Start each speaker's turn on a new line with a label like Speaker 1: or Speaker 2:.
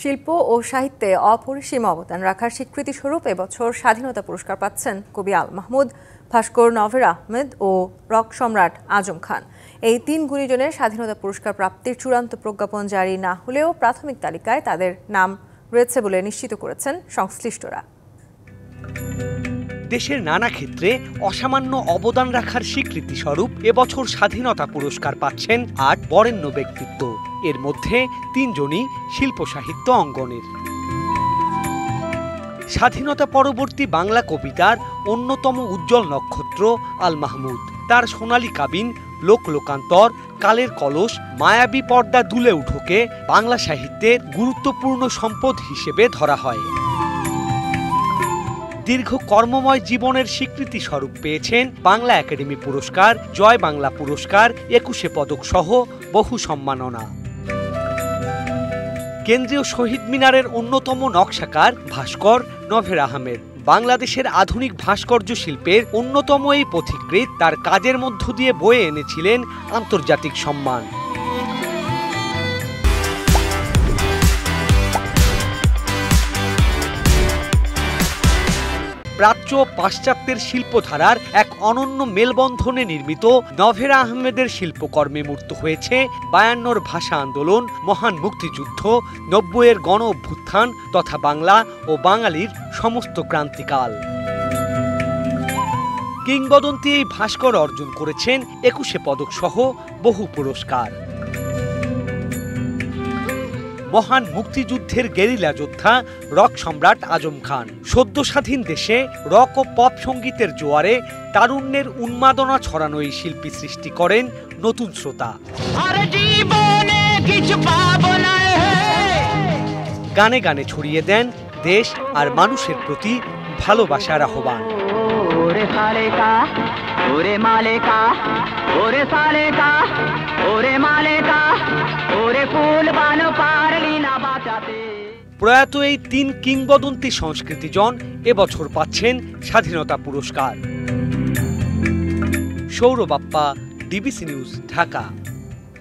Speaker 1: শিল্প ও সাহিত্যে অপরিসীম অবদান রাখার স্বীকৃতিস্বরূপ এবছর স্বাধীনতা পুরস্কার পাচ্ছেন কবি আল মাহমুদ, ভাস্কর নভের আহমেদ ও রক সম্রাট আজম খান। এই তিন গুণীজনের স্বাধীনতা পুরস্কার প্রাপ্তির চূড়ান্ত প্রজ্ঞাপন জারি না হলেও প্রাথমিক তালিকায় তাদের নাম রয়েছে বলে নিশ্চিত করেছেন সংশ্লিষ্টরা।
Speaker 2: দেশের নানা ক্ষেত্রে অসামান্য অবদান রাখার স্বীকৃতি স্বরূপ এবছর স্বাধীনতা পুরস্কার পাচ্ছেন ৮ বরেণ্য ব্যক্তিত্ব। এর মধ্যে ৩ জনই শিল্প সাহিত্য অঙ্গনের। স্বাধীনতা পরবর্তী বাংলা কবিতার অন্যতম উজ্জ্বল নক্ষত্র আল মাহমুদ। তার সোনালী কাবিন, লোকলোকান্তর, কালের কলস, মায়াবী পর্দা দুলে উঠোকে বাংলা সাহিত্যের গুরুত্বপূর্ণ সম্পদ হিসেবে ধরা হয়। দীর্ঘ কর্মময় জীবনের স্বীকৃতি স্বরূপ পেয়েছেন বাংলা একাডেমি পুরস্কার, জয় বাংলা পুরস্কার, ২১ পদক সহ বহু সম্মাননা। কেন্দ্রীয় শহীদ মিনারের অন্যতম নকশাকার ভাস্কর নভের আহমেদ। বাংলাদেশের আধুনিক ভাস্কর্য শিল্পের অন্যতম এই পথিকৃৎ তার কাজের মধ্য দিয়ে বয়ে এনেছিলেন আন্তর্জাতিক সম্মান। প্রাচ্য পাশ্চাত্যের শিল্পধারার এক অনন্য মেলবন্ধনে নির্মিত নভের আহমেদের শিল্পকর্মে মূর্ত হয়েছে ৫২ ভাষা আন্দোলন, মহান মুক্তিযুদ্ধ, ৯০-এর গণ অভ্যুত্থান তথা বাংলা ও বাঙালির সমস্ত ক্রান্তিকাল। কিংবদন্তি এই ভাস্কর অর্জন করেছেন ২১ পদক সহ বহু পুরস্কার। মহান মুক্তিযুদ্ধের গেরিলা যোদ্ধা রক সম্রাট আজম খান। সদ্য স্বাধীন দেশে রক ও পপ সঙ্গীতের জোয়ারে তারুণ্যের উন্মাদনা ছড়ানো এই শিল্পী সৃষ্টি করেন নতুন শ্রোতা। গানে গানে ছড়িয়ে দেন দেশ আর মানুষের প্রতি ভালোবাসার আহ্বান। প্রয়াত এই ৩ কিংবদন্তি সংস্কৃতিজন এবছর পাচ্ছেন স্বাধীনতা পুরস্কার। Sourav Bappa, DBC news, Dhaka.